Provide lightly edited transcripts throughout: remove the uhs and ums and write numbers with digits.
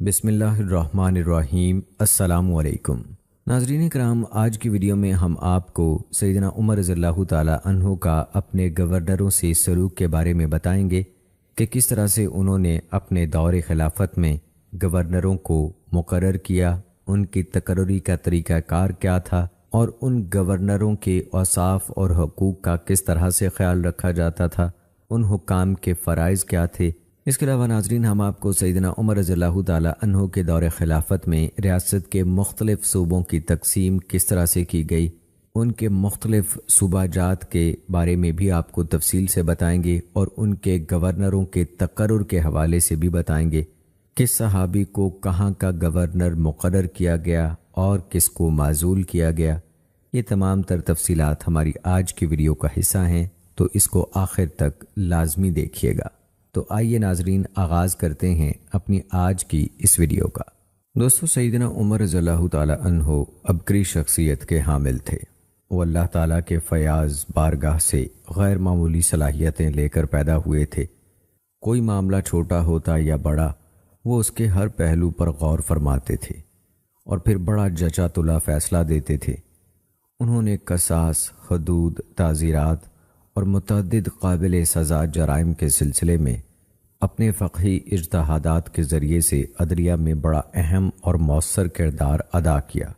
بسم اللہ الرحمن الرحیم۔ السلام علیکم ناظرین کرام، آج کی ویڈیو میں ہم آپ کو سیدنا عمر رضی اللہ تعالی عنہ کا اپنے گورنروں سے سلوک کے بارے میں بتائیں گے کہ کس طرح سے انہوں نے اپنے دور خلافت میں گورنروں کو مقرر کیا، ان کی تقرری کا طریقہ کار کیا تھا اور ان گورنروں کے اوصاف اور حقوق کا کس طرح سے خیال رکھا جاتا تھا، ان حکام کے فرائض کیا تھے۔ اس کے علاوہ ناظرین، ہم آپ کو سیدنا عمر رضی اللہ تعالی عنہ کے دور خلافت میں ریاست کے مختلف صوبوں کی تقسیم کس طرح سے کی گئی، ان کے مختلف صوبہ جات کے بارے میں بھی آپ کو تفصیل سے بتائیں گے اور ان کے گورنروں کے تقرر کے حوالے سے بھی بتائیں گے، کس صحابی کو کہاں کا گورنر مقرر کیا گیا اور کس کو معزول کیا گیا۔ یہ تمام تر تفصیلات ہماری آج کی ویڈیو کا حصہ ہیں، تو اس کو آخر تک لازمی دیکھیے گا۔ تو آئیے ناظرین، آغاز کرتے ہیں اپنی آج کی اس ویڈیو کا۔ دوستو، سیدنا عمر رضی اللہ تعالی عنہ عبقری شخصیت کے حامل تھے۔ وہ اللہ تعالیٰ کے فیاض بارگاہ سے غیر معمولی صلاحیتیں لے کر پیدا ہوئے تھے۔ کوئی معاملہ چھوٹا ہوتا یا بڑا، وہ اس کے ہر پہلو پر غور فرماتے تھے اور پھر بڑا جچا تلا فیصلہ دیتے تھے۔ انہوں نے قصاص، حدود، تعزیرات اور متعدد قابل سزا جرائم کے سلسلے میں اپنے فقہی اجتہادات کے ذریعے سے عدلیہ میں بڑا اہم اور مؤثر کردار ادا کیا۔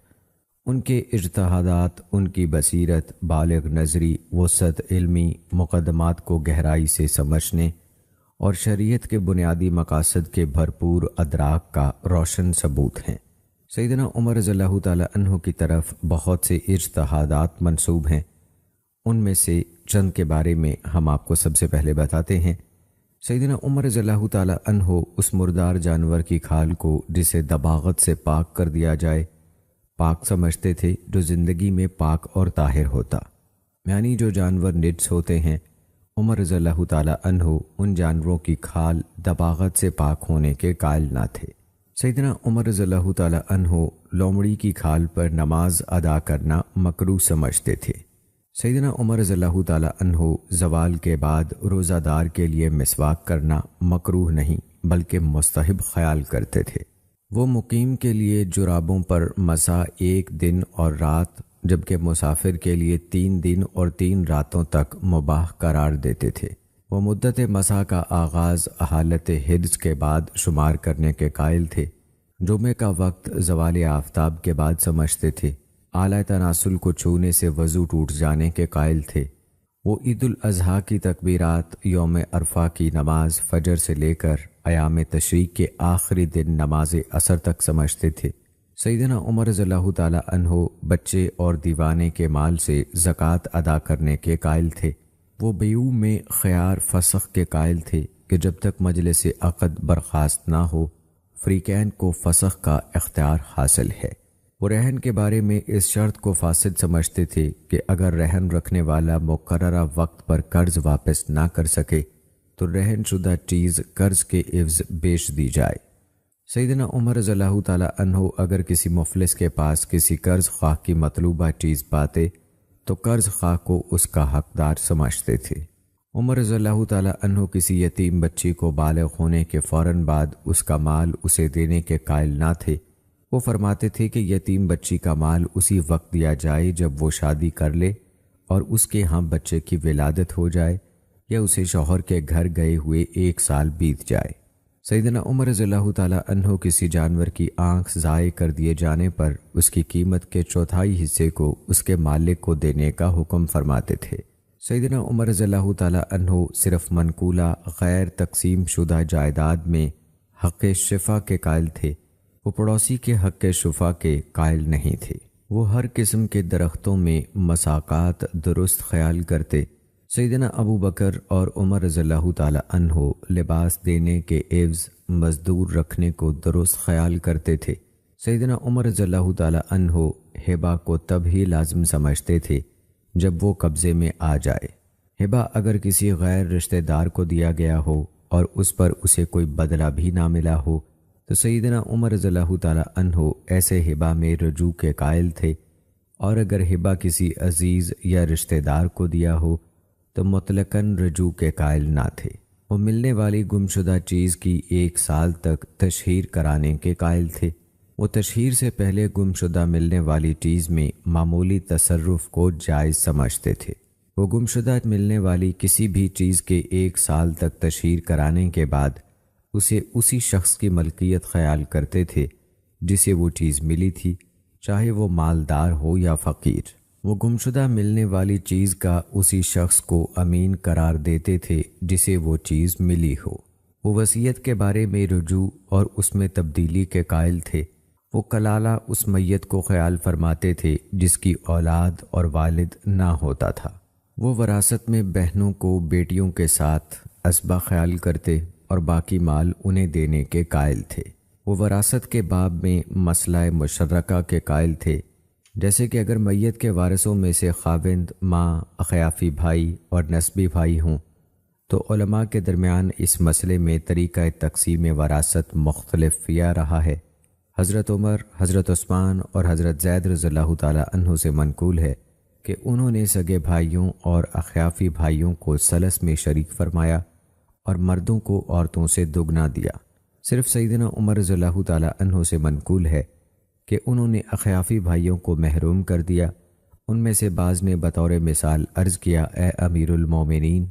ان کے اجتہادات، ان کی بصیرت، بالغ نظری، وسعت علمی، مقدمات کو گہرائی سے سمجھنے اور شریعت کے بنیادی مقاصد کے بھرپور ادراک کا روشن ثبوت ہیں۔ سیدنا عمر رضی اللہ تعالی عنہ کی طرف بہت سے اجتہادات منسوب ہیں۔ ان میں سے چند کے بارے میں ہم آپ کو سب سے پہلے بتاتے ہیں۔ سیدنا عمر رضی اللہ تعالی عنہ اس مردار جانور کی کھال کو جسے دباغت سے پاک کر دیا جائے پاک سمجھتے تھے، جو زندگی میں پاک اور طاہر ہوتا، یعنی جو جانور نجس ہوتے ہیں۔ عمر رضی اللہ تعالی عنہ ان جانوروں کی کھال دباغت سے پاک ہونے کے قائل نہ تھے۔ سیدنا عمر رضی اللہ تعالی عنہ لومڑی کی کھال پر نماز ادا کرنا مکروہ سمجھتے تھے۔ سیدنا عمر رضی اللہ تعالی عنہ زوال کے بعد روزہ دار کے لیے مسواک کرنا مکروہ نہیں بلکہ مستحب خیال کرتے تھے۔ وہ مقیم کے لیے جرابوں پر مسح 1 دن اور رات، جبکہ مسافر کے لیے 3 دن اور 3 راتوں تک مباح قرار دیتے تھے۔ وہ مدت مسح کا آغاز حالت حدث کے بعد شمار کرنے کے قائل تھے۔ جمعے کا وقت زوال آفتاب کے بعد سمجھتے تھے۔ اعلی تناسل کو چھونے سے وضو ٹوٹ جانے کے قائل تھے۔ وہ عید الاضحیٰ کی تکبیرات، یوم عرفہ کی نماز فجر سے لے کر ایام تشریق کے آخری دن نماز عصر تک سمجھتے تھے۔ سیدنا عمر رضی اللہ تعالی عنہ بچے اور دیوانے کے مال سے زکوٰۃ ادا کرنے کے قائل تھے۔ وہ بیوع میں خیار فسخ کے قائل تھے کہ جب تک مجلس عقد برخاست نہ ہو، فریقین کو فسخ کا اختیار حاصل ہے۔ وہ رہن کے بارے میں اس شرط کو فاسد سمجھتے تھے کہ اگر رہن رکھنے والا مقررہ وقت پر قرض واپس نہ کر سکے تو رہن شدہ چیز قرض کے عوض بیچ دی جائے۔ سیدنا عمر رضی اللہ تعالی عنہ اگر کسی مفلس کے پاس کسی قرض خواہ کی مطلوبہ چیز پاتے تو قرض خواہ کو اس کا حقدار سمجھتے تھے۔ عمر رضی اللہ تعالی عنہ کسی یتیم بچی کو بالغ ہونے کے فوراً بعد اس کا مال اسے دینے کے قائل نہ تھے۔ وہ فرماتے تھے کہ یتیم بچی کا مال اسی وقت دیا جائے جب وہ شادی کر لے اور اس کے ہاں بچے کی ولادت ہو جائے یا اسے شوہر کے گھر گئے ہوئے 1 سال بیت جائے۔ سیدنا عمر رضی اللہ تعالی عنہ کسی جانور کی آنکھ ضائع کر دیے جانے پر اس کی قیمت کے 1/4 حصے کو اس کے مالک کو دینے کا حکم فرماتے تھے۔ سیدنا عمر رضی اللہ تعالی عنہ صرف منقولہ غیر تقسیم شدہ جائیداد میں حق شفا کے قائل تھے۔ وہ پڑوسی کے حق شفا کے قائل نہیں تھے۔ وہ ہر قسم کے درختوں میں مساقات درست خیال کرتے۔ سیدنا ابو بکر اور عمر رضی اللہ تعالی عنہ لباس دینے کے عوض مزدور رکھنے کو درست خیال کرتے تھے۔ سیدنا عمر رضی اللہ تعالی عنہ ہبہ کو تب ہی لازم سمجھتے تھے جب وہ قبضے میں آ جائے۔ ہبہ اگر کسی غیر رشتہ دار کو دیا گیا ہو اور اس پر اسے کوئی بدلہ بھی نہ ملا ہو تو سیدنا عمر رضی اللہ تعالی عنہ ایسے ہبہ میں رجوع کے قائل تھے، اور اگر ہبہ کسی عزیز یا رشتہ دار کو دیا ہو تو مطلقاً رجوع کے قائل نہ تھے۔ وہ ملنے والی گمشدہ چیز کی 1 سال تک تشہیر کرانے کے قائل تھے۔ وہ تشہیر سے پہلے گمشدہ ملنے والی چیز میں معمولی تصرف کو جائز سمجھتے تھے۔ وہ گمشدہ ملنے والی کسی بھی چیز کے 1 سال تک تشہیر کرانے کے بعد اسے اسی شخص کی ملکیت خیال کرتے تھے جسے وہ چیز ملی تھی، چاہے وہ مالدار ہو یا فقیر۔ وہ گمشدہ ملنے والی چیز کا اسی شخص کو امین قرار دیتے تھے جسے وہ چیز ملی ہو۔ وہ وصیت کے بارے میں رجوع اور اس میں تبدیلی کے قائل تھے۔ وہ کلالہ اس میت کو خیال فرماتے تھے جس کی اولاد اور والد نہ ہوتا تھا۔ وہ وراثت میں بہنوں کو بیٹیوں کے ساتھ عصبہ خیال کرتے اور باقی مال انہیں دینے کے قائل تھے۔ وہ وراثت کے باب میں مسئلہ مشترکہ کے قائل تھے، جیسے کہ اگر میت کے وارثوں میں سے خاوند، ماں، اخیافی بھائی اور نسبی بھائی ہوں تو علماء کے درمیان اس مسئلے میں طریقہ تقسیم وراثت مختلف یا رہا ہے۔ حضرت عمر، حضرت عثمان اور حضرت زید رضی اللہ تعالیٰ عنہ سے منقول ہے کہ انہوں نے سگے بھائیوں اور اخیافی بھائیوں کو ثلث میں شریک فرمایا اور مردوں کو عورتوں سے دگنا دیا۔ صرف سیدنا عمر رضی اللہ تعالیٰ عنہ سے منقول ہے کہ انہوں نے اخیافی بھائیوں کو محروم کر دیا۔ ان میں سے بعض نے بطور مثال عرض کیا، اے امیر المومنین،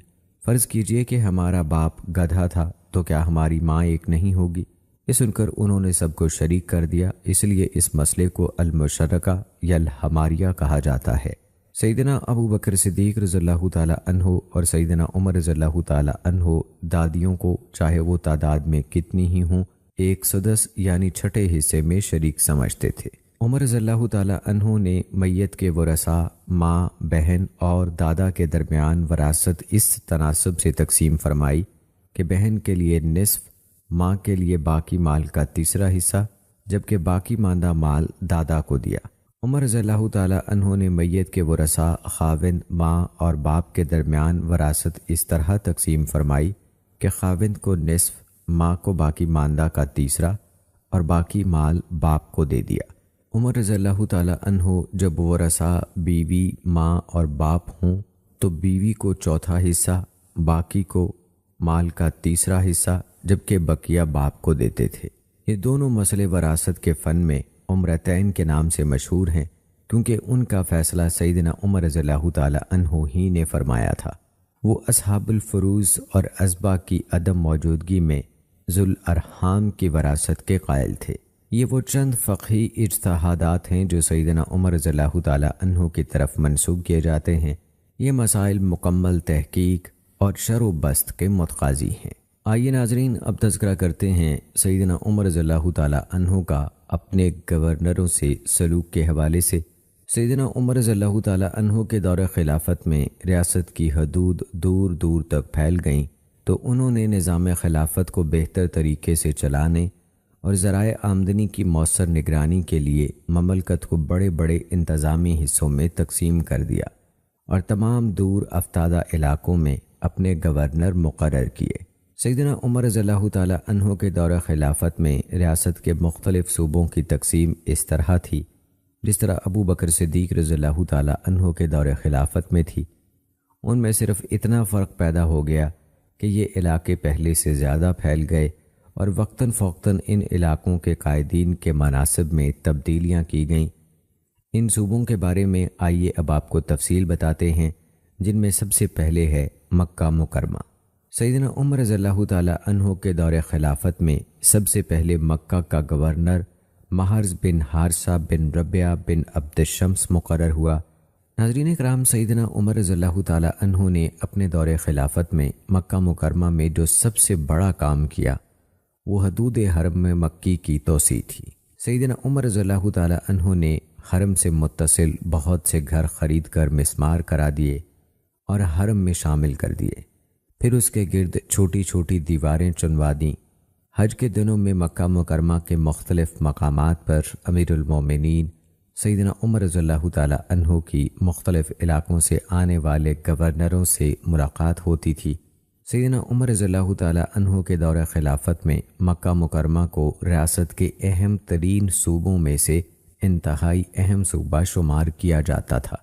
فرض کیجئے کہ ہمارا باپ گدھا تھا تو کیا ہماری ماں ایک نہیں ہوگی؟ یہ سن کر انہوں نے سب کو شریک کر دیا، اس لیے اس مسئلے کو المشترکہ یا الحماریہ کہا جاتا ہے۔ سیدنا ابو بکر صدیق رضی اللہ تعالیٰ عنہ اور سیدنا عمر رضی اللہ تعالیٰ عنہ دادیوں کو چاہے وہ تعداد میں کتنی ہی ہوں 1/10 یعنی چھٹے حصے میں شریک سمجھتے تھے۔ عمر رضی اللہ تعالیٰ عنہ نے میت کے ورثاء ماں، بہن اور دادا کے درمیان وراثت اس تناسب سے تقسیم فرمائی کہ بہن کے لیے نصف، ماں کے لیے باقی مال کا تیسرا حصہ، جبکہ باقی ماندہ مال دادا کو دیا۔ عمر رضی اللہ تعالیٰ عنہ نے میت کے ورثاء خاوند، ماں اور باپ کے درمیان وراثت اس طرح تقسیم فرمائی کہ خاوند کو نصف، ماں کو باقی ماندہ کا تیسرا اور باقی مال باپ کو دے دیا۔ عمر رضی اللہ تعالیٰ عنہ جب ورثاء بیوی، ماں اور باپ ہوں تو بیوی کو چوتھا حصہ، باقی کو مال کا تیسرا حصہ، جبکہ بقیہ باپ کو دیتے تھے۔ یہ دونوں مسئلے وراثت کے فن میں عمرتین کے نام سے مشہور ہیں، کیونکہ ان کا فیصلہ سیدنا عمر رضی اللہ تعالیٰ عنہ ہی نے فرمایا تھا۔ وہ اصحاب الفروض اور اسبا کی عدم موجودگی میں ذوالارحام کی وراثت کے قائل تھے۔ یہ وہ چند فقہی اجتہادات ہیں جو سیدنا عمر رضی اللہ تعالیٰ عنہ کی طرف منسوب کیے جاتے ہیں۔ یہ مسائل مکمل تحقیق اور شرح و بسط کے متقاضی ہیں۔ آئیے ناظرین، اب تذکرہ کرتے ہیں سیدنا عمر رضی اللہ تعالیٰ عنہ کا اپنے گورنروں سے سلوک کے حوالے سے۔ سیدنا عمر رضی اللہ تعالیٰ عنہ کے دور خلافت میں ریاست کی حدود دور دور تک پھیل گئیں، تو انہوں نے نظام خلافت کو بہتر طریقے سے چلانے اور ذرائع آمدنی کی مؤثر نگرانی کے لیے مملکت کو بڑے بڑے انتظامی حصوں میں تقسیم کر دیا اور تمام دور افتادہ علاقوں میں اپنے گورنر مقرر کیے۔ سیدنا عمر رضی اللہ تعالیٰ عنہ کے دور خلافت میں ریاست کے مختلف صوبوں کی تقسیم اس طرح تھی جس طرح ابو بکر صدیق رضی اللہ تعالیٰ عنہ کے دور خلافت میں تھی۔ ان میں صرف اتنا فرق پیدا ہو گیا کہ یہ علاقے پہلے سے زیادہ پھیل گئے اور وقتاً فوقتاً ان علاقوں کے قائدین کے مناصب میں تبدیلیاں کی گئیں۔ ان صوبوں کے بارے میں آئیے اب آپ کو تفصیل بتاتے ہیں، جن میں سب سے پہلے ہے مکہ مکرمہ۔ سیدنا عمر رضی اللہ تعالیٰ عنہ کے دور خلافت میں سب سے پہلے مکہ کا گورنر محرز بن حارثہ بن ربیعہ بن عبد الشمس مقرر ہوا۔ ناظرین کرام، سیدنا عمر رضی اللہ تعالیٰ عنہ نے اپنے دور خلافت میں مکہ مکرمہ میں جو سب سے بڑا کام کیا وہ حدود حرم میں مکی کی توسیع تھی۔ سیدنا عمر رضی اللہ تعالیٰ عنہ نے حرم سے متصل بہت سے گھر خرید کر مسمار کرا دیے اور حرم میں شامل کر دیے، پھر اس کے گرد چھوٹی چھوٹی دیواریں چنوا دیں۔ حج کے دنوں میں مکہ مکرمہ کے مختلف مقامات پر امیر المومنین سیدنا عمر رضی اللہ تعالیٰ عنہ کی مختلف علاقوں سے آنے والے گورنروں سے ملاقات ہوتی تھی۔ سیدنا عمر رضی اللہ تعالیٰ عنہ کے دور خلافت میں مکہ مکرمہ کو ریاست کے اہم ترین صوبوں میں سے انتہائی اہم صوبہ شمار کیا جاتا تھا۔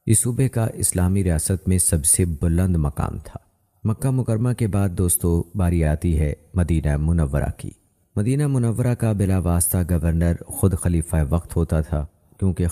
اس صوبے کا اسلامی ریاست میں سب سے بلند مقام تھا۔ مکہ مکرمہ کے بعد دوستو باری آتی ہے مدینہ منورہ کی۔ مدینہ منورہ کا بلا واسطہ گورنر خود خلیفہ وقت ہوتا تھا، کیونکہ